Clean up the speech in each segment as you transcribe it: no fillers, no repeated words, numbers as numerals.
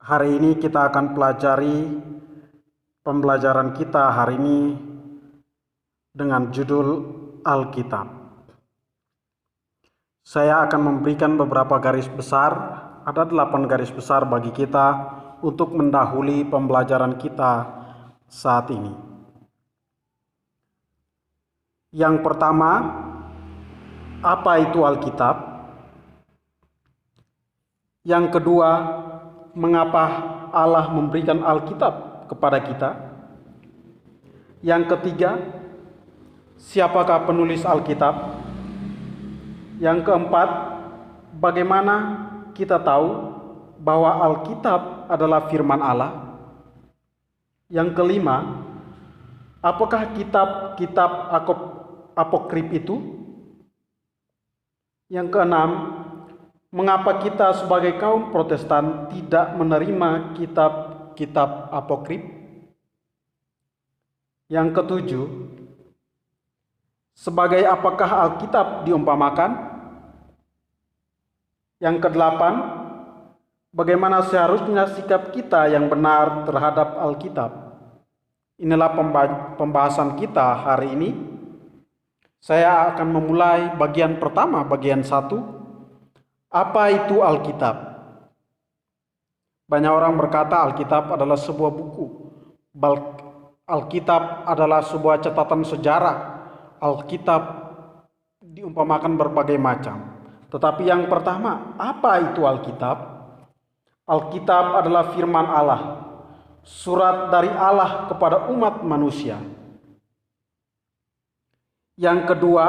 Hari ini kita akan pelajari pembelajaran kita hari ini dengan judul Alkitab. Saya akan memberikan beberapa garis besar, ada 8 garis besar bagi kita untuk mendahului pembelajaran kita saat ini. Yang pertama, apa itu Alkitab? Yang kedua, mengapa Allah memberikan Alkitab kepada kita? Yang ketiga, siapakah penulis Alkitab? Yang keempat, bagaimana kita tahu bahwa Alkitab adalah firman Allah? Yang kelima, apakah kitab-kitab apokrif itu? Yang keenam, mengapa kita sebagai kaum Protestan tidak menerima kitab-kitab apokrif? Yang ketujuh, sebagai apakah Alkitab diumpamakan? Yang kedelapan, bagaimana seharusnya sikap kita yang benar terhadap Alkitab? Inilah pembahasan kita hari ini. Saya akan memulai bagian pertama, bagian 1. Apa itu Alkitab? Banyak orang berkata Alkitab adalah sebuah buku. Alkitab adalah sebuah catatan sejarah. Alkitab diumpamakan berbagai macam. Tetapi yang pertama, apa itu Alkitab? Alkitab adalah firman Allah, surat dari Allah kepada umat manusia. Yang kedua,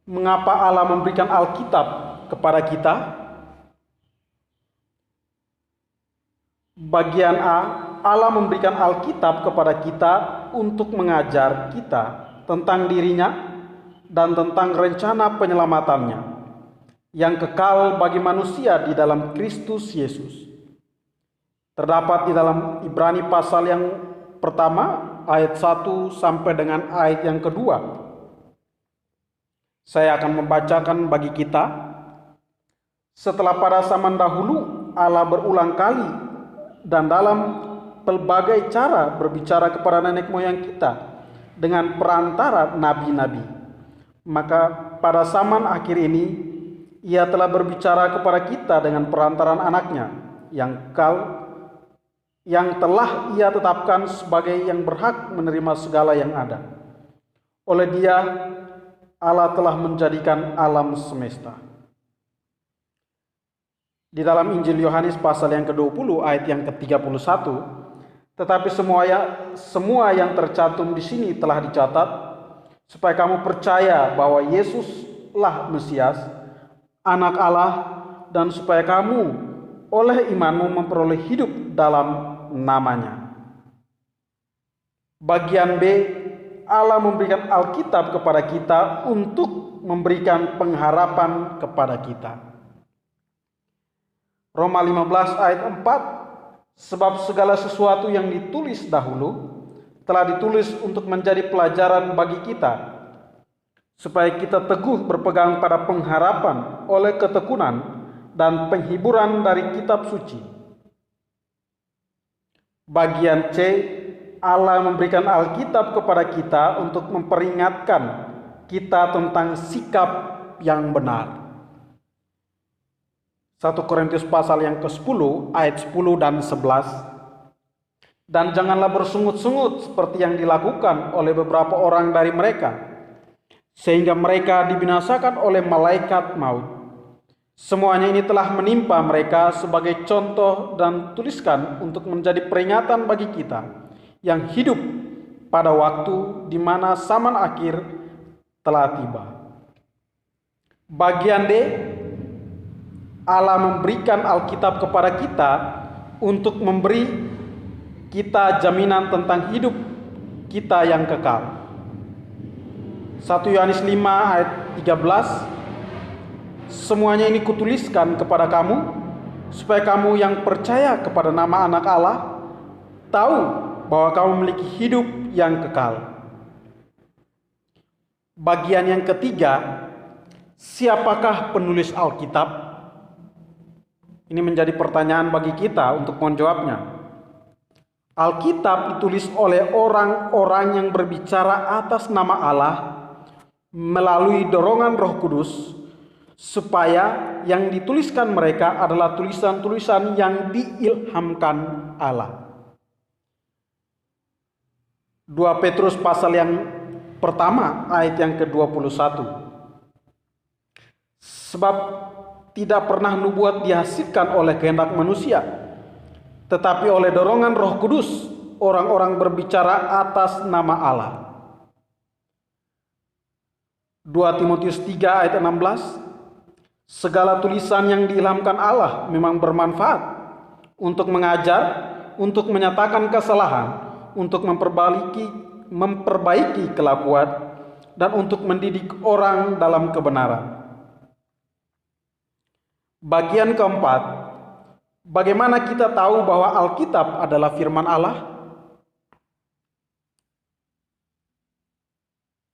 mengapa Allah memberikan Alkitab kepada kita? Bagian A, Allah memberikan Alkitab kepada kita untuk mengajar kita tentang dirinya dan tentang rencana penyelamatannya yang kekal bagi manusia di dalam Kristus Yesus. Terdapat di dalam Ibrani pasal yang pertama ayat 1 sampai dengan ayat yang kedua. Saya akan membacakan bagi kita. Setelah pada zaman dahulu Allah berulang kali dan dalam pelbagai cara berbicara kepada nenek moyang kita dengan perantara nabi-nabi. Maka pada zaman akhir ini Ia telah berbicara kepada kita dengan perantaran anaknya yang telah Ia tetapkan sebagai yang berhak menerima segala yang ada. Oleh Dia Allah telah menjadikan alam semesta. Di dalam Injil Yohanes pasal yang ke-20 ayat yang ke-31, tetapi semua yang tercantum di sini telah dicatat supaya kamu percaya bahwa Yesuslah Mesias, Anak Allah, dan supaya kamu oleh imanmu memperoleh hidup dalam namanya. Bagian B, Allah memberikan Alkitab kepada kita untuk memberikan pengharapan kepada kita. Roma 15 ayat 4, sebab segala sesuatu yang ditulis dahulu telah ditulis untuk menjadi pelajaran bagi kita, supaya kita teguh berpegang pada pengharapan oleh ketekunan dan penghiburan dari kitab suci. Bagian C, Allah memberikan Alkitab kepada kita untuk memperingatkan kita tentang sikap yang benar. 1 Korintus pasal yang ke-10 ayat 10 dan 11. Dan janganlah bersungut-sungut seperti yang dilakukan oleh beberapa orang dari mereka, sehingga mereka dibinasakan oleh malaikat maut. Semuanya ini telah menimpa mereka sebagai contoh dan tuliskan untuk menjadi peringatan bagi kita yang hidup pada waktu di mana zaman akhir telah tiba. Bagian D, Allah memberikan Alkitab kepada kita untuk memberi kita jaminan tentang hidup kita yang kekal. 1 Yohanes 5 ayat 13, semuanya ini kutuliskan kepada kamu supaya kamu yang percaya kepada nama Anak Allah tahu bahwa kamu memiliki hidup yang kekal. Bagian yang ketiga, siapakah penulis Alkitab? Ini menjadi pertanyaan bagi kita untuk menjawabnya. Alkitab ditulis oleh orang-orang yang berbicara atas nama Allah melalui dorongan Roh Kudus, supaya yang dituliskan mereka adalah tulisan-tulisan yang diilhamkan Allah. 2 Petrus pasal yang pertama ayat yang ke-21. Sebab tidak pernah nubuat dihasilkan oleh kehendak manusia, tetapi oleh dorongan Roh Kudus orang-orang berbicara atas nama Allah. 2 Timotius 3 ayat 16. Segala tulisan yang diilhamkan Allah memang bermanfaat untuk mengajar, untuk menyatakan kesalahan, untuk memperbaiki kelakuan, dan untuk mendidik orang dalam kebenaran. Bagian keempat, bagaimana kita tahu bahwa Alkitab adalah firman Allah?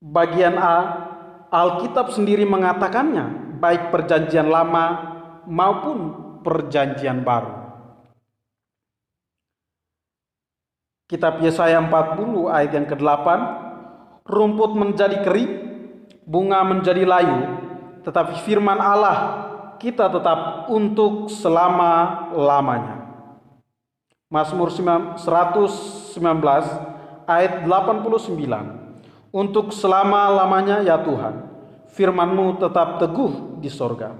Bagian A, Alkitab sendiri mengatakannya, baik perjanjian lama maupun perjanjian baru. Kitab Yesaya 40 ayat yang ke-8, rumput menjadi kering, bunga menjadi layu, tetapi firman Allah kita tetap untuk selama-lamanya. Mazmur 119 ayat 89, untuk selama-lamanya ya Tuhan, firman-Mu tetap teguh di sorga.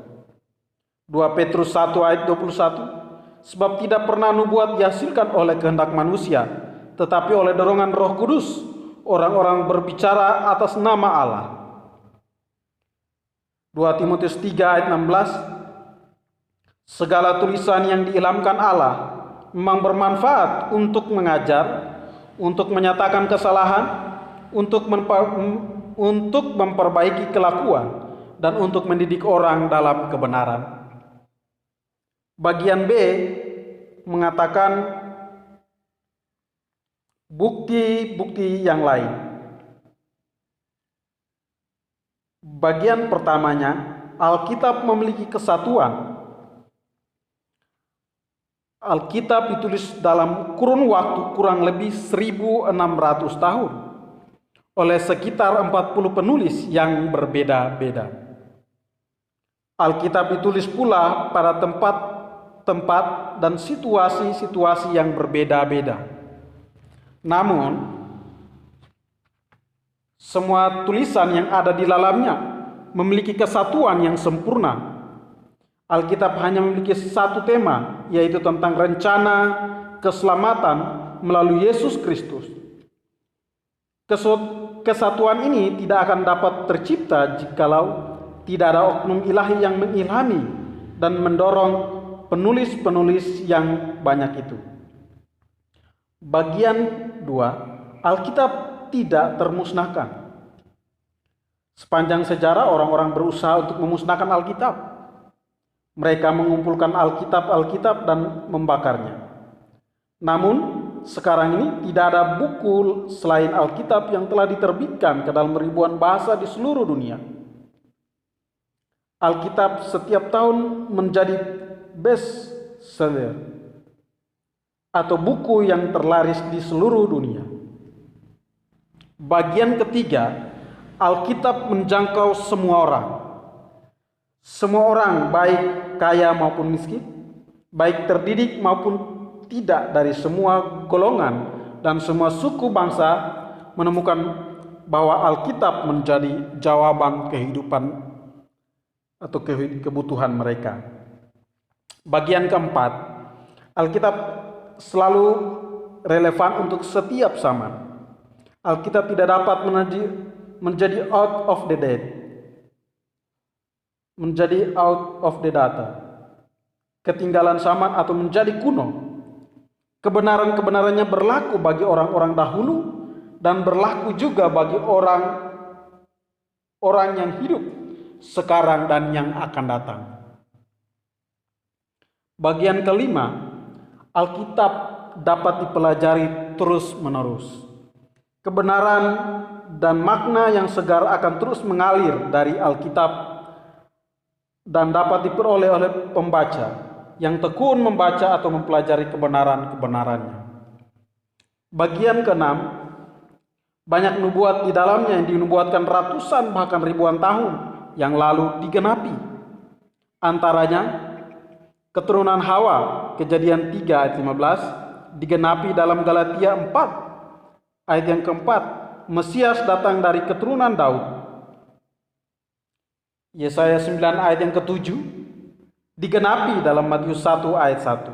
2 Petrus 1 ayat 21, sebab tidak pernah nubuat dihasilkan oleh kehendak manusia, tetapi oleh dorongan Roh Kudus orang-orang berbicara atas nama Allah. 2 Timotius 3 ayat 16, segala tulisan yang diilhamkan Allah memang bermanfaat untuk mengajar, untuk menyatakan kesalahan, untuk memperbaiki kelakuan, dan untuk mendidik orang dalam kebenaran. Bagian B mengatakan bukti-bukti yang lain. Bagian pertamanya, Alkitab memiliki kesatuan. Alkitab ditulis dalam kurun waktu kurang lebih 1600 tahun oleh sekitar 40 penulis yang berbeda-beda. Alkitab ditulis pula pada tempat dan situasi-situasi yang berbeda-beda. Namun, semua tulisan yang ada di dalamnya memiliki kesatuan yang sempurna. Alkitab hanya memiliki satu tema, yaitu tentang rencana keselamatan melalui Yesus Kristus. Kesatuan ini tidak akan dapat tercipta jikalau tidak ada oknum ilahi yang mengilhami dan mendorong penulis-penulis yang banyak itu. Bagian 2, Alkitab tidak termusnahkan. Sepanjang sejarah orang-orang berusaha untuk memusnahkan Alkitab. Mereka mengumpulkan Alkitab dan membakarnya. Namun, sekarang ini tidak ada buku selain Alkitab yang telah diterbitkan ke dalam ribuan bahasa di seluruh dunia. Alkitab setiap tahun menjadi best seller atau buku yang terlaris di seluruh dunia. Bagian ketiga, Alkitab menjangkau semua orang. Semua orang, baik kaya maupun miskin, baik terdidik maupun tidak, dari semua golongan dan semua suku bangsa, menemukan bahwa Alkitab menjadi jawaban kehidupan atau kebutuhan mereka. Bagian keempat, Alkitab selalu relevan untuk setiap zaman. Alkitab tidak dapat menjadi out of the date, menjadi out of the data, ketinggalan zaman atau menjadi kuno. Kebenaran-kebenarannya berlaku bagi orang-orang dahulu dan berlaku juga bagi orang yang hidup sekarang dan yang akan datang. Bagian kelima, Alkitab dapat dipelajari terus-menerus. Kebenaran dan makna yang segar akan terus mengalir dari Alkitab dan dapat diperoleh oleh pembaca. yang tekun membaca atau mempelajari kebenaran-kebenarannya. Bagian keenam, banyak nubuat di dalamnya yang dinubuatkan ratusan bahkan ribuan tahun yang lalu digenapi. Antaranya keturunan Hawa, Kejadian 3 ayat 15, digenapi dalam Galatia 4 ayat yang keempat. Mesias datang dari keturunan Daud. Yesaya 9 ayat yang ketujuh digenapi dalam Matius 1 ayat 1.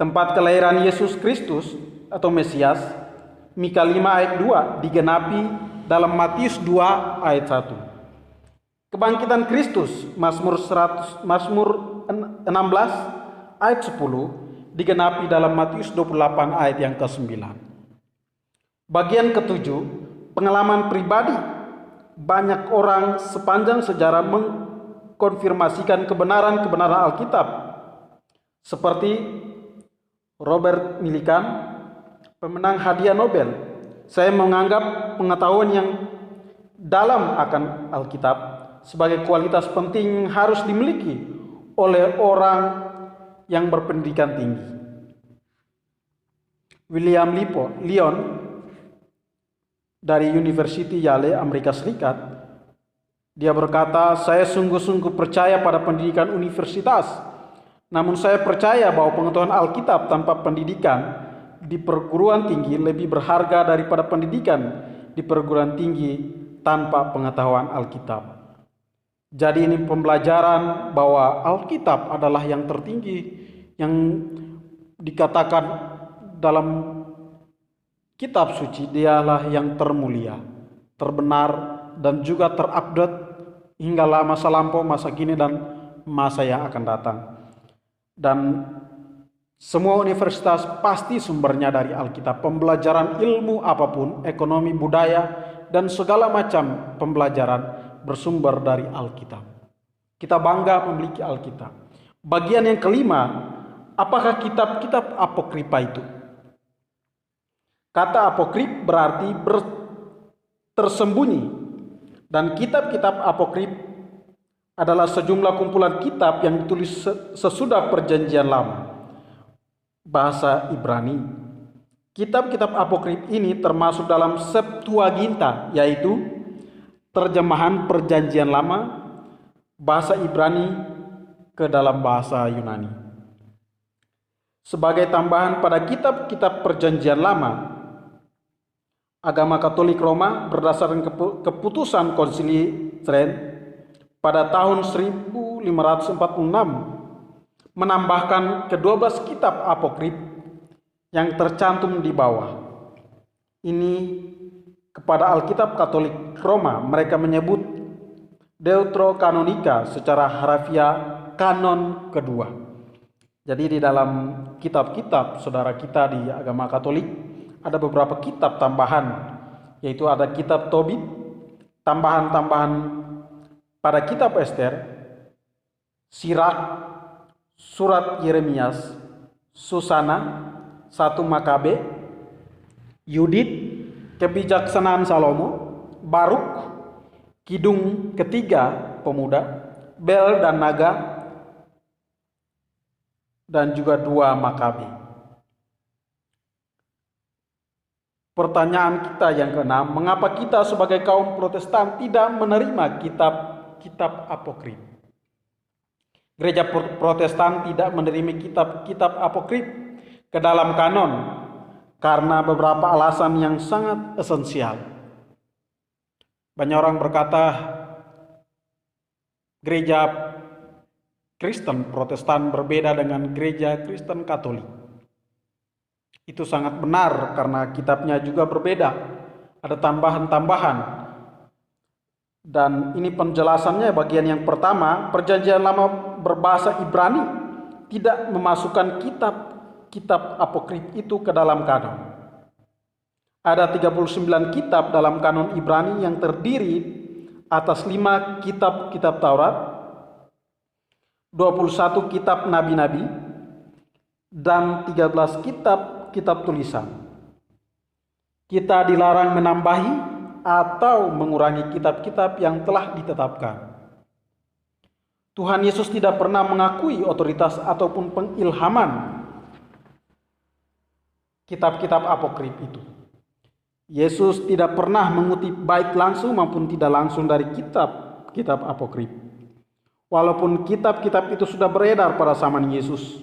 Tempat kelahiran Yesus Kristus atau Mesias, Mika 5 ayat 2 digenapi dalam Matius 2 ayat 1. Kebangkitan Kristus, Mazmur 16 ayat 10 digenapi dalam Matius 28 ayat yang ke-9. Bagian ketujuh, pengalaman pribadi. Banyak orang sepanjang sejarah mengkonfirmasikan kebenaran-kebenaran Alkitab. Seperti Robert Millikan, pemenang hadiah Nobel. Saya menganggap pengetahuan yang dalam akan Alkitab sebagai kualitas penting yang harus dimiliki oleh orang yang berpendidikan tinggi. William Lyon dari University Yale, Amerika Serikat, dia berkata, "Saya sungguh-sungguh percaya pada pendidikan universitas. Namun saya percaya bahwa pengetahuan Alkitab tanpa pendidikan di perguruan tinggi lebih berharga daripada pendidikan di perguruan tinggi tanpa pengetahuan Alkitab." Jadi ini pembelajaran bahwa Alkitab adalah yang tertinggi, yang dikatakan dalam kitab suci, dialah yang termulia, terbenar, dan juga terupdate hingga masa lampau, masa kini, dan masa yang akan datang. Dan semua universitas pasti sumbernya dari Alkitab. Pembelajaran ilmu apapun, ekonomi, budaya, dan segala macam pembelajaran bersumber dari Alkitab. Kita bangga memiliki Alkitab. Bagian yang kelima, apakah kitab-kitab apokripa itu? Kata apokrip berarti tersembunyi, dan kitab-kitab apokrip adalah sejumlah kumpulan kitab yang ditulis sesudah Perjanjian Lama, bahasa Ibrani. Kitab-kitab apokrip ini termasuk dalam Septuaginta, yaitu terjemahan Perjanjian Lama bahasa Ibrani ke dalam bahasa Yunani. Sebagai tambahan pada kitab-kitab Perjanjian Lama, agama Katolik Roma berdasarkan keputusan Konsili Trent pada tahun 1546 menambahkan ke-12 kitab apokrip yang tercantum di bawah. Ini kepada Alkitab Katolik Roma mereka menyebut Deuterokanonika, secara harafiah kanon kedua. Jadi di dalam kitab-kitab saudara kita di agama Katolik ada beberapa kitab tambahan, yaitu ada kitab Tobit, tambahan-tambahan pada kitab Ester, Sirak, surat Yeremias, Susana, 1 Makabe, Yudit, kebijaksanaan Salomo, Baruk, Kidung ketiga pemuda, Bel dan Naga, dan juga 2 Makabe. Pertanyaan kita yang keenam, mengapa kita sebagai kaum Protestan tidak menerima kitab-kitab apokrip? Gereja Protestan tidak menerima kitab-kitab apokrip ke dalam kanon karena beberapa alasan yang sangat esensial. Banyak orang berkata gereja Kristen Protestan berbeda dengan gereja Kristen Katolik. Itu sangat benar karena kitabnya juga berbeda. Ada tambahan-tambahan. Dan ini penjelasannya bagian yang pertama, Perjanjian Lama berbahasa Ibrani tidak memasukkan kitab-kitab apokrip itu ke dalam kanon. Ada 39 kitab dalam kanon Ibrani yang terdiri atas 5 kitab-kitab Taurat, 21 kitab nabi-nabi, dan 13 kitab tulisan. Kita dilarang menambahi atau mengurangi kitab-kitab yang telah ditetapkan. Tuhan Yesus tidak pernah mengakui otoritas ataupun pengilhaman kitab-kitab apokrif itu. Yesus tidak pernah mengutip baik langsung maupun tidak langsung dari kitab-kitab apokrif. Walaupun kitab-kitab itu sudah beredar pada zaman Yesus,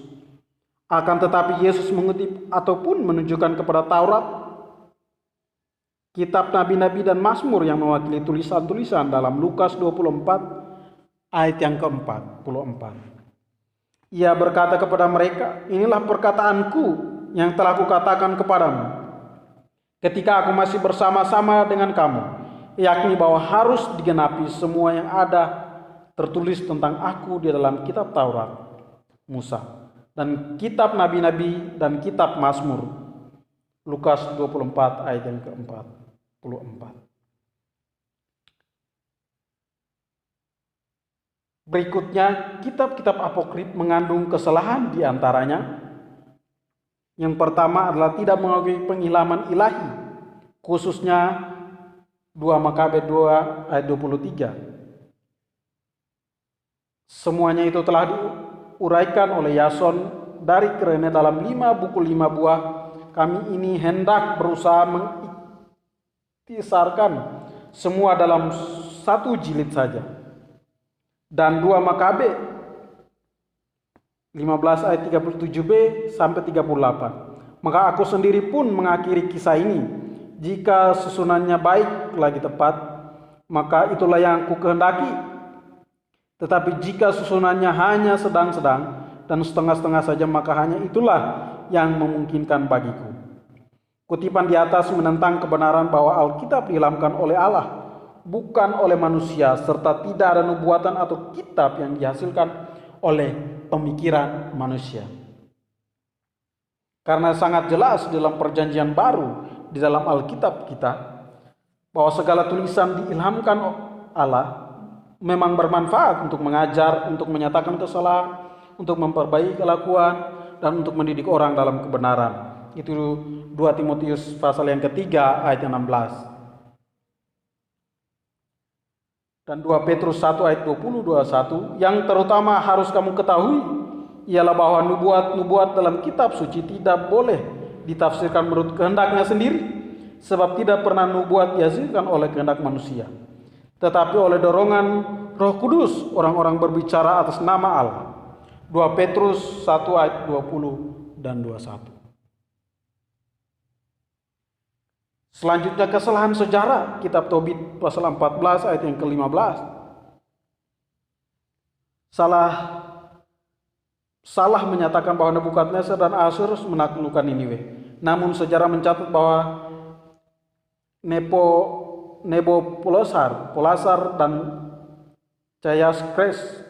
akan tetapi Yesus mengutip ataupun menunjukkan kepada Taurat, kitab nabi-nabi dan Mazmur yang mewakili tulisan-tulisan dalam Lukas 24 ayat yang ke-44. Ia berkata kepada mereka, inilah perkataanku yang telah kukatakan kepadamu ketika aku masih bersama-sama dengan kamu, yakni bahwa harus digenapi semua yang ada tertulis tentang aku di dalam kitab Taurat Musa dan kitab nabi-nabi dan kitab Mazmur. Lukas 24 ayat yang ke-44. Berikutnya, kitab-kitab apokrif mengandung kesalahan di antaranya. Yang pertama adalah tidak mengakui pengilhaman ilahi, khususnya 2 Makabe 2 ayat 23. Semuanya itu telah diuraikan oleh Yason dari kerennya dalam 5 buku 5 buah. Kami ini hendak berusaha mengiktisarkan semua dalam 1 jilid saja. Dan 2 Makabe 15 ayat 37b sampai 38. Maka aku sendiri pun mengakhiri kisah ini. Jika susunannya baik lagi tepat, maka itulah yang aku kehendaki. Tetapi jika susunannya hanya sedang-sedang dan setengah-setengah saja, maka hanya itulah yang memungkinkan bagiku. Kutipan di atas menentang kebenaran bahwa Alkitab diilhamkan oleh Allah, bukan oleh manusia, serta tidak ada nubuatan atau kitab yang dihasilkan oleh pemikiran manusia. Karena sangat jelas dalam perjanjian baru di dalam Alkitab kita bahwa segala tulisan diilhamkan Allah memang bermanfaat untuk mengajar, untuk menyatakan kesalahan, untuk memperbaiki kelakuan, dan untuk mendidik orang dalam kebenaran. Itu 2 Timotius pasal yang ketiga ayat 16. Dan 2 Petrus 1 ayat 20-21, yang terutama harus kamu ketahui ialah bahwa nubuat-nubuat dalam kitab suci tidak boleh ditafsirkan menurut kehendaknya sendiri, sebab tidak pernah nubuat dihasilkan oleh kehendak manusia, tetapi oleh dorongan Roh Kudus orang-orang berbicara atas nama Allah. 2 Petrus 1 ayat 20 dan 21. Selanjutnya kesalahan sejarah, kitab Tobit pasal 14 ayat yang ke-15. Salah menyatakan bahwa Nebukadnezar dan Asyur menaklukkan Niniwe. Namun sejarah mencatat bahwa Nabopolassar dan Cayaskres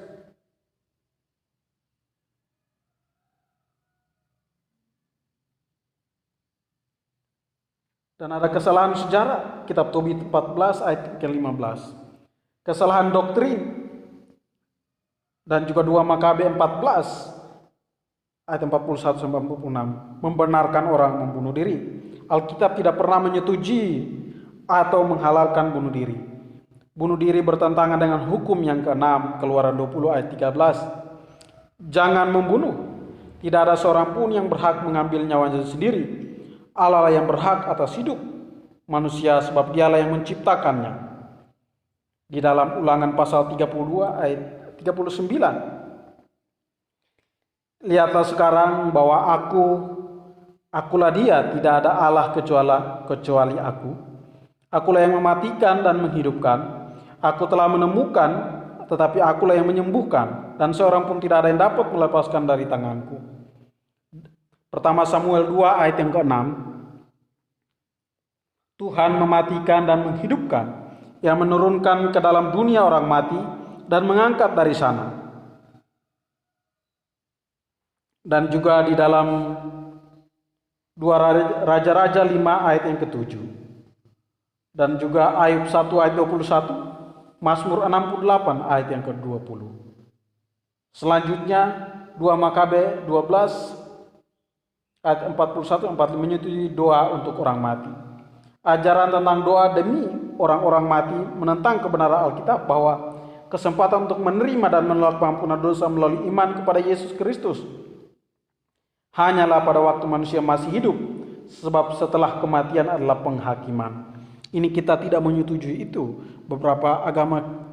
dan ada kesalahan sejarah, kitab Tobit 14 ayat ke-15. Kesalahan doktrin dan juga 2 Makabe 14 ayat 41 sampai 46 membenarkan orang membunuh diri. Alkitab tidak pernah menyetujui atau menghalalkan bunuh diri. Bunuh diri bertentangan dengan hukum yang ke-6, Keluaran 20 ayat 13. Jangan membunuh. Tidak ada seorang pun yang berhak mengambil nyawanya sendiri. Allah lah yang berhak atas hidup manusia, sebab dialah yang menciptakannya. Di dalam Ulangan pasal 32 ayat 39. Lihatlah sekarang bahwa akulah dia, tidak ada Allah kecuali aku. Akulah yang mematikan dan menghidupkan. Aku telah menemukan, tetapi akulah yang menyembuhkan, dan seorang pun tidak ada yang dapat melepaskan dari tanganku. Pertama Samuel 2 ayat yang ke-6. Tuhan mematikan dan menghidupkan, yang menurunkan ke dalam dunia orang mati dan mengangkat dari sana. Dan juga di dalam 2 Raja-Raja 5 ayat yang ke-7. Dan juga Ayub 1 ayat 21, Mazmur 68 ayat yang ke-20. Selanjutnya 2 Makabe 12 ayat 41-45 menyetujui doa untuk orang mati. Ajaran tentang doa demi orang-orang mati menentang kebenaran Alkitab bahwa kesempatan untuk menerima dan menolak pengampunan dosa melalui iman kepada Yesus Kristus hanyalah pada waktu manusia masih hidup, sebab setelah kematian adalah penghakiman. Ini kita tidak menyetujui itu. Beberapa agama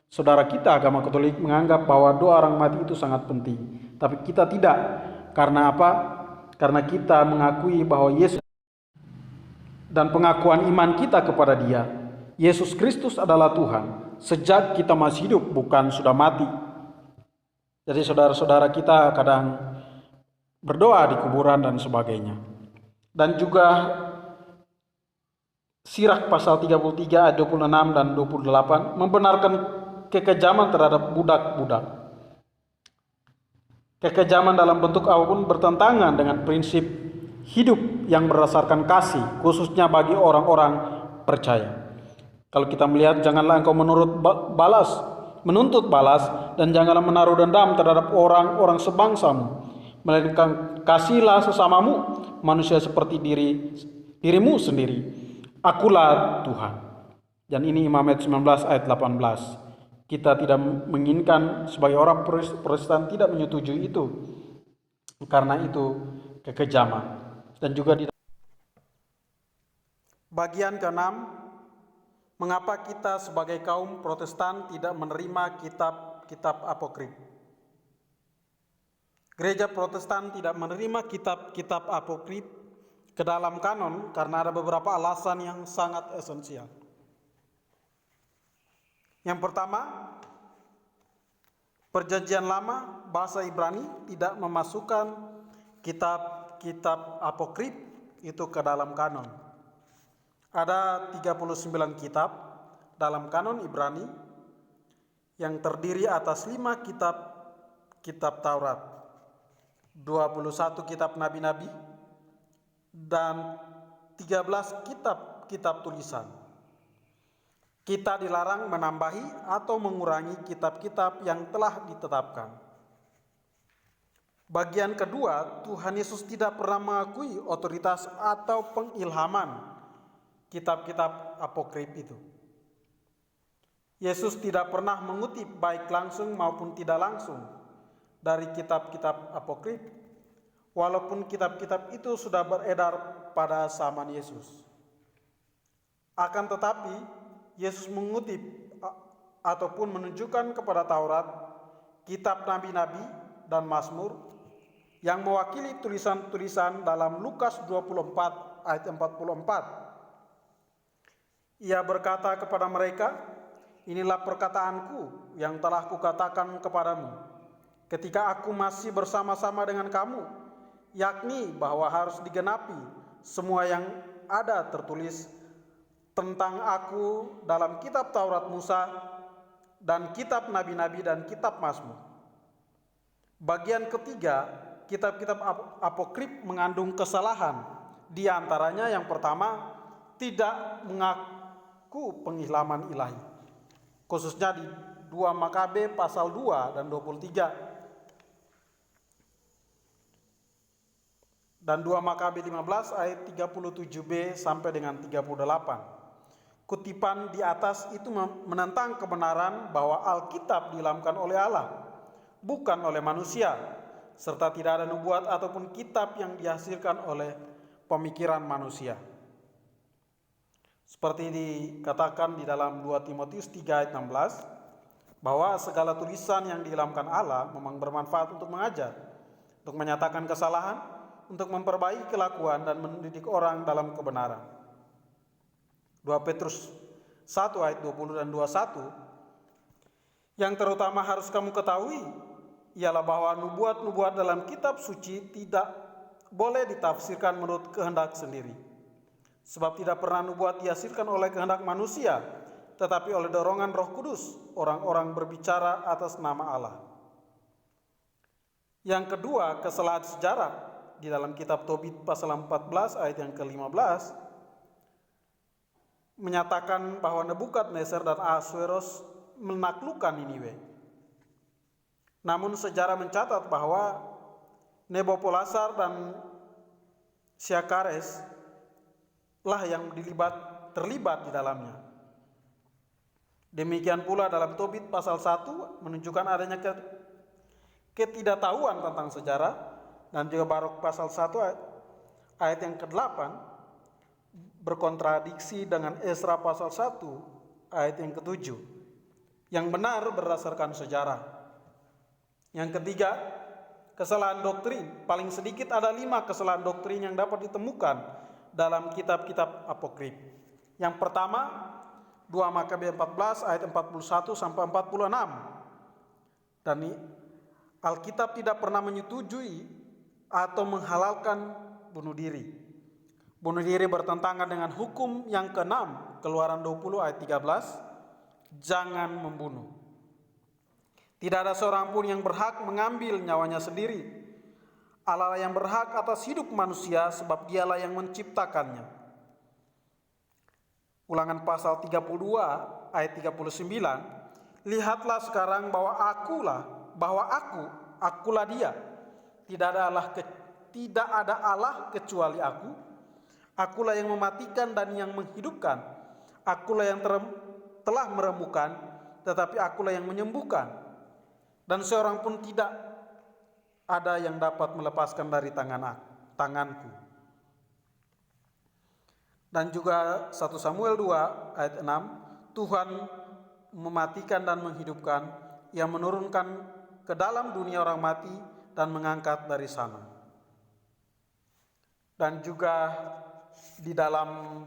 saudara kita, agama Katolik, menganggap bahwa doa orang mati itu sangat penting. Tapi kita tidak. Karena apa? Karena kita mengakui bahwa Yesus dan pengakuan iman kita kepada Dia. Yesus Kristus adalah Tuhan. Sejak kita masih hidup, bukan sudah mati. Jadi saudara-saudara kita kadang berdoa di kuburan dan sebagainya. Dan juga Sirak pasal 33 ayat 26 dan 28 membenarkan kekejaman terhadap budak-budak. Kekejaman dalam bentuk apapun bertentangan dengan prinsip hidup yang berdasarkan kasih, khususnya bagi orang-orang percaya. Kalau kita melihat, janganlah engkau menuntut balas, dan janganlah menaruh dendam terhadap orang-orang sebangsamu, melainkan kasihilah sesamamu manusia seperti dirimu sendiri. Akulah Tuhan. Dan ini Imamat 19 ayat 18. Kita tidak menginginkan, sebagai orang Protestan tidak menyetujui itu, karena itu kekejaman. Dan juga di bagian ke-6, mengapa kita sebagai kaum Protestan tidak menerima kitab-kitab apokrif. Gereja Protestan tidak menerima kitab-kitab apokrif ke dalam kanon karena ada beberapa alasan yang sangat esensial. Yang pertama, Perjanjian Lama bahasa Ibrani tidak memasukkan kitab-kitab apokrif itu ke dalam kanon. Ada 39 kitab dalam kanon Ibrani yang terdiri atas 5 kitab Taurat, 21 kitab nabi-nabi, dan 13 kitab tulisan. Kita dilarang menambahi atau mengurangi kitab-kitab yang telah ditetapkan. Bagian kedua, Tuhan Yesus tidak pernah mengakui otoritas atau pengilhaman kitab-kitab apokrif itu. Yesus tidak pernah mengutip baik langsung maupun tidak langsung dari kitab-kitab apokrif, walaupun kitab-kitab itu sudah beredar pada zaman Yesus. Akan tetapi, Yesus mengutip ataupun menunjukkan kepada Taurat, kitab nabi-nabi dan Mazmur yang mewakili tulisan-tulisan dalam Lukas 24 ayat 44. Ia berkata kepada mereka, inilah perkataanku yang telah kukatakan kepadamu ketika aku masih bersama-sama dengan kamu, yakni bahwa harus digenapi semua yang ada tertulis tentang aku dalam kitab Taurat Musa dan kitab nabi-nabi dan kitab Mazmur. Bagian ketiga, kitab-kitab apokrif mengandung kesalahan. Di antaranya yang pertama, tidak mengaku pengilhaman ilahi, khususnya di 2 Makabe pasal 2 dan 23. Dan 2 Makabe 15 ayat 37b sampai dengan 38. Kutipan di atas itu menentang kebenaran bahwa Alkitab diilhamkan oleh Allah, bukan oleh manusia, serta tidak ada nubuat ataupun kitab yang dihasilkan oleh pemikiran manusia. Seperti dikatakan di dalam 2 Timotius 3 ayat 16, bahwa segala tulisan yang diilhamkan Allah memang bermanfaat untuk mengajar, untuk menyatakan kesalahan, untuk memperbaiki kelakuan dan mendidik orang dalam kebenaran. 2 Petrus 1 ayat 20 dan 21, yang terutama harus kamu ketahui ialah bahwa nubuat-nubuat dalam kitab suci tidak boleh ditafsirkan menurut kehendak sendiri. Sebab tidak pernah nubuat dihasilkan oleh kehendak manusia, tetapi oleh dorongan Roh Kudus, orang-orang berbicara atas nama Allah. Yang kedua, kesalahan sejarah. Di dalam kitab Tobit pasal 14 ayat yang ke-15 menyatakan bahwa Nebukadnezar dan Ahasveros menaklukkan Niniwe. Namun sejarah mencatat bahwa Nabopolassar dan Syakares lah yang terlibat di dalamnya. Demikian pula dalam Tobit pasal 1 menunjukkan adanya ketidaktahuan tentang sejarah, dan juga Baruk pasal 1 ayat yang ke-8 berkontradiksi dengan Esra pasal 1 ayat yang ke-7 yang benar berdasarkan sejarah. Yang ketiga, kesalahan doktrin. Paling sedikit ada 5 kesalahan doktrin yang dapat ditemukan dalam kitab-kitab apokrif. Yang pertama, 2 Makabe 14 ayat 41 sampai 46. Dan Alkitab tidak pernah menyetujui atau menghalalkan bunuh diri. Bunuh diri bertentangan dengan hukum yang ke-6, Keluaran 20 ayat 13, jangan membunuh. Tidak ada seorang pun yang berhak mengambil nyawanya sendiri. Allah yang berhak atas hidup manusia, sebab Dialah yang menciptakannya. Ulangan pasal 32 ayat 39, lihatlah sekarang bahwa akulah Dia. Tidak ada Allah kecuali aku. Akulah yang mematikan dan yang menghidupkan. Akulah yang telah meremukkan, tetapi akulah yang menyembuhkan. Dan seorang pun tidak ada yang dapat melepaskan dari tanganku. Dan juga 1 Samuel 2 ayat 6, Tuhan mematikan dan menghidupkan, Ia menurunkan ke dalam dunia orang mati dan mengangkat dari sana. Dan juga di dalam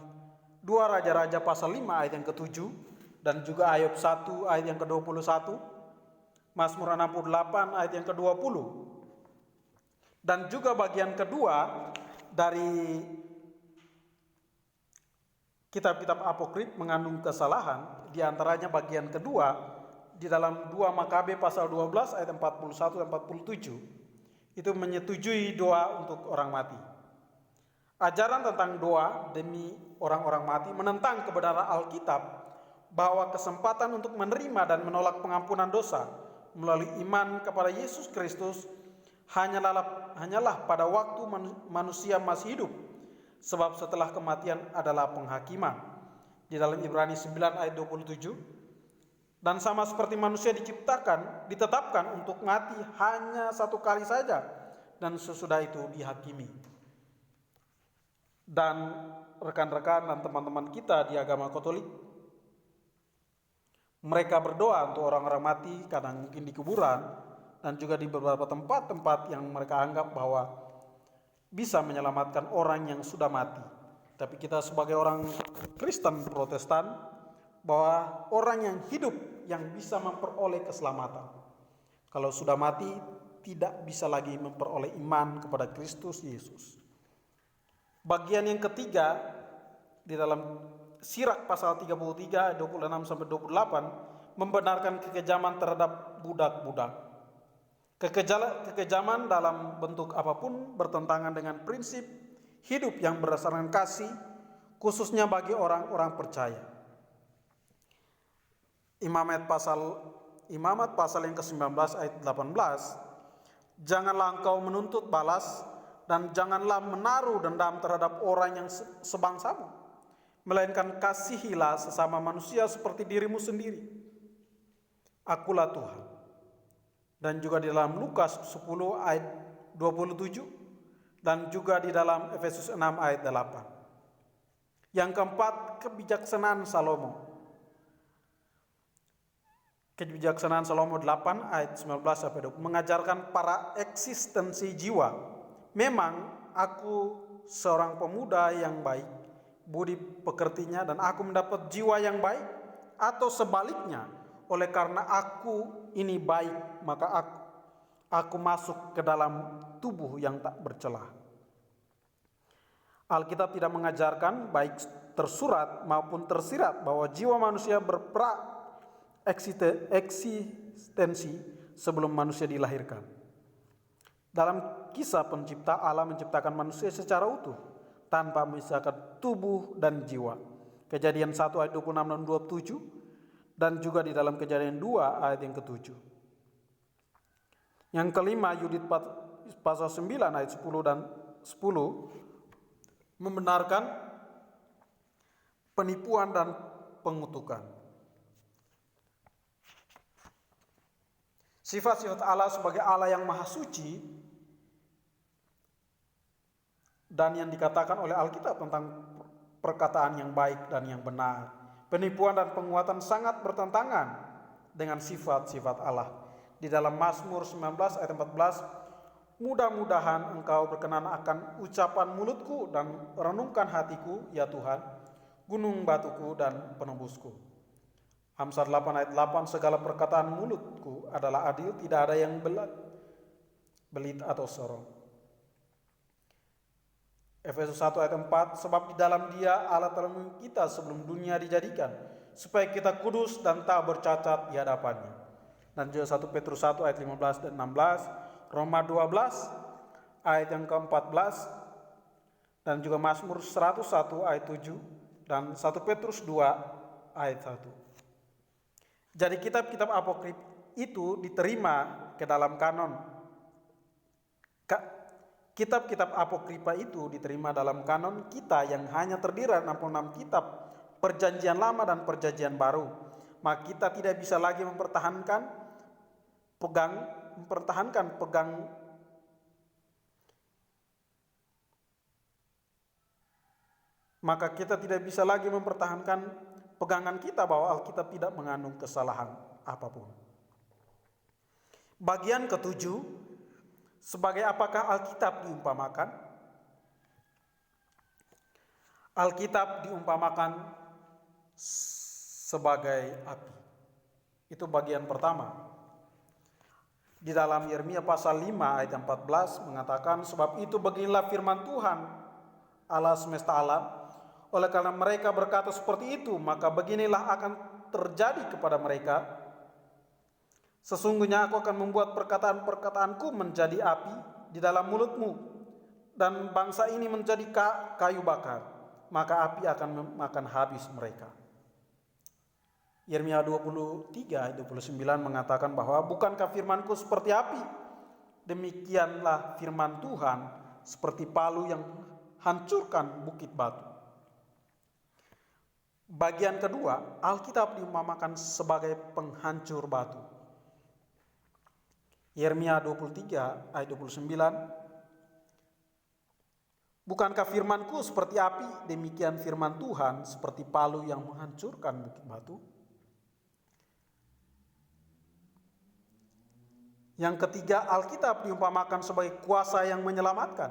2 Raja-Raja pasal 5 ayat yang ke-7, dan juga Ayub 1 ayat yang ke-21, Mazmur 68 ayat yang ke-20. Dan juga bagian kedua dari kitab-kitab apokrif mengandung kesalahan, di antaranya bagian kedua di dalam 2 Makabe pasal 12 ayat 41 dan 47. Itu menyetujui doa untuk orang mati. Ajaran tentang doa demi orang-orang mati menentang kebenaran Alkitab bahwa kesempatan untuk menerima dan menolak pengampunan dosa melalui iman kepada Yesus Kristus hanyalah pada waktu manusia masih hidup, sebab setelah kematian adalah penghakiman. Di dalam Ibrani 9 ayat 27, dan sama seperti manusia ditetapkan untuk mati hanya 1 kali saja, dan sesudah itu dihakimi. Dan rekan-rekan dan teman-teman kita di agama Katolik, mereka berdoa untuk orang-orang mati, kadang mungkin di kuburan dan juga di beberapa tempat-tempat yang mereka anggap bahwa bisa menyelamatkan orang yang sudah mati. Tapi kita sebagai orang Kristen Protestan, bahwa orang yang hidup yang bisa memperoleh keselamatan. Kalau sudah mati, tidak bisa lagi memperoleh iman kepada Kristus Yesus. Bagian yang ketiga di dalam Sirak pasal 33 26 sampai 28 membenarkan kekejaman terhadap budak-budak. Kekejaman dalam bentuk apapun bertentangan dengan prinsip hidup yang berdasarkan kasih, khususnya bagi orang-orang percaya. Imamat pasal yang ke-19 ayat 18, janganlah engkau menuntut balas dan janganlah menaruh dendam terhadap orang yang sebangsamu, melainkan kasihilah sesama manusia seperti dirimu sendiri. Akulah Tuhan. Dan juga di dalam Lukas 10 ayat 27, dan juga di dalam Efesus 6 ayat 8. Yang keempat, kebijaksanaan Salomo. Kebijaksanaan Salomo 8 ayat 19 sampai 20 mengajarkan para eksistensi jiwa. Memang aku seorang pemuda yang baik, budi pekertinya, dan aku mendapat jiwa yang baik, atau sebaliknya, oleh karena aku ini baik, maka aku masuk ke dalam tubuh yang tak bercelah. Alkitab tidak mengajarkan baik tersurat maupun tersirat bahwa jiwa manusia eksistensi sebelum manusia dilahirkan. Dalam kisah pencipta, Allah menciptakan manusia secara utuh tanpa memisahkan tubuh dan jiwa. Kejadian 1 ayat 26 dan 27, dan juga di dalam Kejadian 2 ayat yang ke-7. Yang kelima, Yudit pasal 9 ayat 10 dan 10 membenarkan penipuan dan pengutukan. Sifat-sifat Allah sebagai Allah yang maha suci dan yang dikatakan oleh Alkitab tentang perkataan yang baik dan yang benar. Penipuan dan penguatan sangat bertentangan dengan sifat-sifat Allah. Di dalam Mazmur 19 ayat 14, mudah-mudahan engkau berkenan akan ucapan mulutku dan renungkan hatiku, ya Tuhan, gunung batuku dan penebusku. Amsal 8 ayat 8, segala perkataan mulutku adalah adil, tidak ada yang belit atau sorong. Efesus 1 ayat 4, sebab di dalam Dia Allah telah memilih kita sebelum dunia dijadikan, supaya kita kudus dan tak bercacat di hadapannya. Dan juga 1 Petrus 1 ayat 15 dan 16, Roma 12 ayat yang ke-14, dan juga Mazmur 101 ayat 7, dan 1 Petrus 2 ayat 1. Jadi kitab-kitab apokrif itu diterima ke dalam kanon. Kitab-kitab apokrifa itu diterima dalam kanon kita yang hanya terdiri dari 66 kitab Perjanjian Lama dan Perjanjian Baru. Maka kita tidak bisa lagi mempertahankan pegangan kita bahwa Alkitab tidak mengandung kesalahan apapun. Bagian ketujuh, sebagai apakah Alkitab diumpamakan? Alkitab diumpamakan sebagai api. Itu bagian pertama. Di dalam Yeremia pasal 5 ayat 14 mengatakan, sebab itu beginilah firman Tuhan Allah semesta alam, oleh karena mereka berkata seperti itu, maka beginilah akan terjadi kepada mereka. Sesungguhnya aku akan membuat perkataan-perkataanku menjadi api di dalam mulutmu, dan bangsa ini menjadi kayu bakar, maka api akan memakan habis mereka. Yeremia 23 ayat 29 mengatakan bahwa bukankah firmanku seperti api? Demikianlah firman Tuhan seperti palu yang hancurkan bukit batu. Bagian kedua, Alkitab diumpamakan sebagai penghancur batu. Yeremia 23 ayat 29, bukankah firmanku seperti api, demikian firman Tuhan seperti palu yang menghancurkan bukit batu. Yang ketiga, Alkitab diumpamakan sebagai kuasa yang menyelamatkan.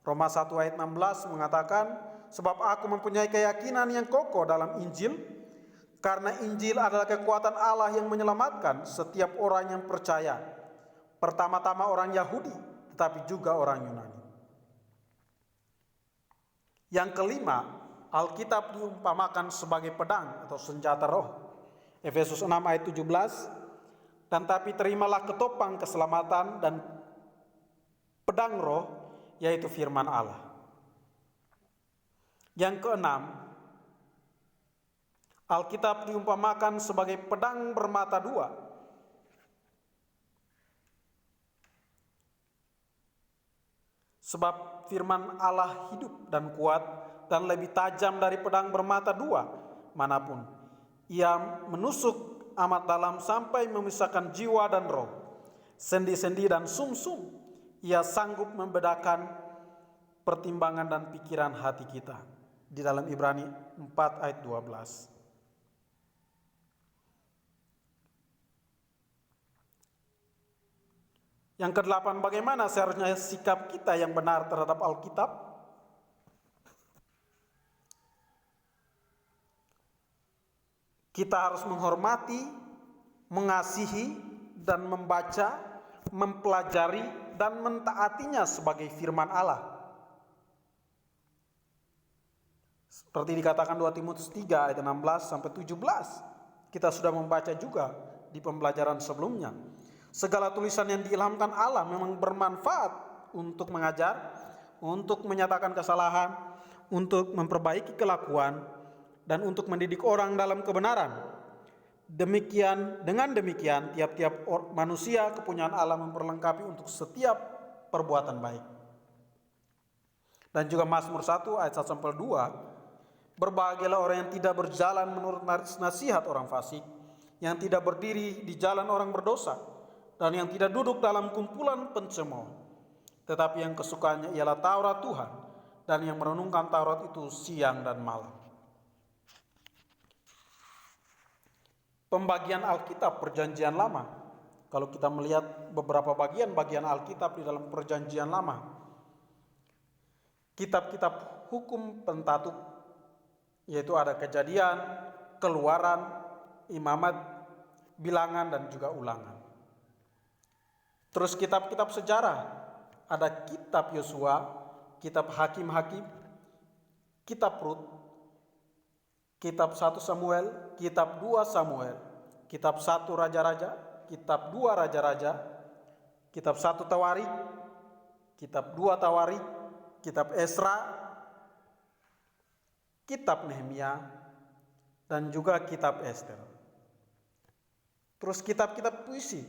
Roma 1 ayat 16 mengatakan, sebab aku mempunyai keyakinan yang kokoh dalam Injil, karena Injil adalah kekuatan Allah yang menyelamatkan setiap orang yang percaya, pertama-tama orang Yahudi, tetapi juga orang Yunani. Yang kelima, Alkitab diumpamakan sebagai pedang atau senjata roh. Efesus 6 ayat 17, dan tapi terimalah ketopang keselamatan dan pedang roh, yaitu firman Allah. Yang keenam, Alkitab diumpamakan sebagai pedang bermata dua. Sebab firman Allah hidup dan kuat dan lebih tajam dari pedang bermata dua manapun. Ia menusuk amat dalam sampai memisahkan jiwa dan roh, sendi-sendi dan sumsum. Ia sanggup membedakan pertimbangan dan pikiran hati kita. Di dalam Ibrani 4 ayat 12. Yang kedelapan, bagaimana seharusnya sikap kita yang benar terhadap Alkitab? Kita harus menghormati, mengasihi, dan membaca, mempelajari, dan mentaatinya sebagai firman Allah. Seperti dikatakan 2 Timotius 3 ayat 16 sampai 17. Kita sudah membaca juga di pembelajaran sebelumnya. Segala tulisan yang diilhamkan Allah memang bermanfaat untuk mengajar, untuk menyatakan kesalahan, untuk memperbaiki kelakuan, dan untuk mendidik orang dalam kebenaran. Dengan demikian tiap-tiap manusia kepunyaan Allah memperlengkapi untuk setiap perbuatan baik. Dan juga Mazmur 1 ayat 1 sampai 2, berbahagialah orang yang tidak berjalan menurut nasihat orang fasik, yang tidak berdiri di jalan orang berdosa, dan yang tidak duduk dalam kumpulan pencemooh, tetapi yang kesukaannya ialah Taurat Tuhan, dan yang merenungkan Taurat itu siang dan malam. Pembagian Alkitab Perjanjian Lama. Kalau kita melihat beberapa bagian-bagian Alkitab di dalam Perjanjian Lama, kitab-kitab hukum Pentatuk, yaitu ada Kejadian, Keluaran, Imamat, Bilangan, dan juga Ulangan. Terus kitab-kitab sejarah, ada kitab Yosua, kitab Hakim-Hakim, kitab Rut, kitab 1 Samuel, kitab 2 Samuel, kitab 1 Raja-Raja, kitab 2 Raja-Raja, kitab 1 Tawarik, kitab 2 Tawarik, kitab Esra, kitab Nehemia, dan juga kitab Ester. Terus kitab-kitab puisi,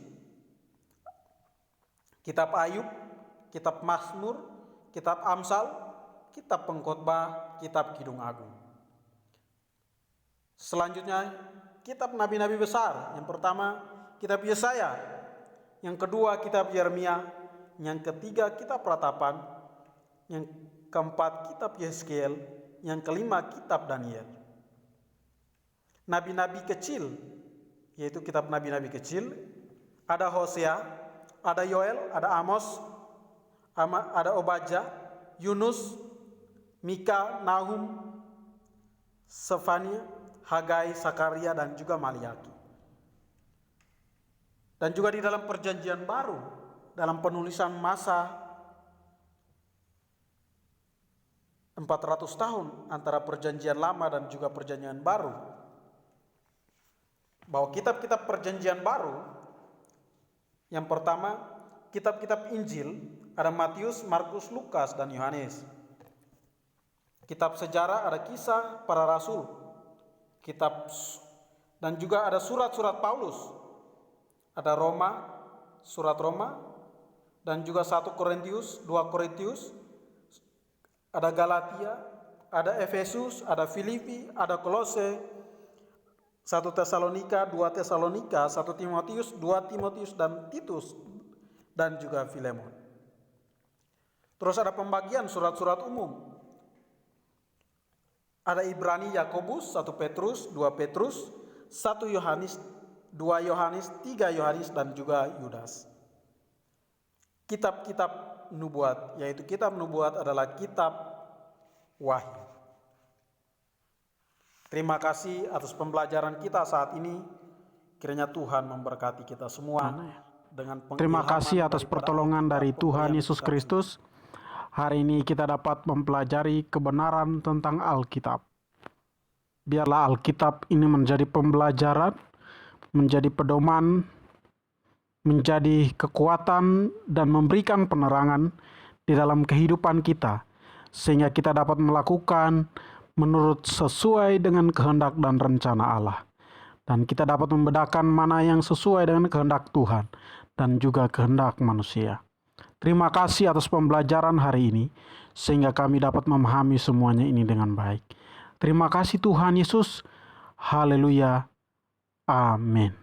kitab Ayub, kitab Mazmur, kitab Amsal, kitab Pengkhotbah, kitab Kidung Agung. Selanjutnya kitab nabi-nabi besar. Yang pertama kitab Yesaya, yang kedua kitab Yeremia, yang ketiga kitab Ratapan, yang keempat kitab Yeskiel, yang kelima kitab Daniel. Nabi-nabi kecil, yaitu kitab nabi-nabi kecil, ada Hosea, ada Yoel, ada Amos, ada Obadja, Yunus, Mika, Nahum, Sefania, Hagai, Sakaria, dan juga Maliaki. Dan juga di dalam Perjanjian Baru, dalam penulisan masa 400 tahun antara Perjanjian Lama dan juga Perjanjian Baru, bahwa kitab-kitab Perjanjian Baru, yang pertama kitab-kitab Injil, ada Matius, Markus, Lukas, dan Yohanes. Kitab sejarah ada Kisah Para Rasul, dan juga ada surat-surat Paulus, ada Roma, surat Roma, dan juga 1 Korintius, 2 Korintius, ada Galatia, ada Efesus, ada Filipi, ada Kolose, 1 Tesalonika, 2 Tesalonika, 1 Timotius, 2 Timotius, dan Titus, dan juga Filemon. Terus ada pembagian surat-surat umum. Ada Ibrani, Yakobus, 1 Petrus, 2 Petrus, 1 Yohanes, 2 Yohanes, 3 Yohanes, dan juga Yudas. Kitab-kitab nubuat, yaitu kitab nubuat adalah kitab Wahyu. Terima kasih atas pembelajaran kita saat ini. Kiranya Tuhan memberkati kita semua dengan pengilhaman. Terima kasih atas pertolongan dari Tuhan Yesus Kristus. Hari ini kita dapat mempelajari kebenaran tentang Alkitab. Biarlah Alkitab ini menjadi pembelajaran, menjadi pedoman, menjadi kekuatan, dan memberikan penerangan di dalam kehidupan kita, sehingga kita dapat melakukan menurut sesuai dengan kehendak dan rencana Allah. Dan kita dapat membedakan mana yang sesuai dengan kehendak Tuhan dan juga kehendak manusia. Terima kasih atas pembelajaran hari ini, sehingga kami dapat memahami semuanya ini dengan baik. Terima kasih Tuhan Yesus. Haleluya. Amin.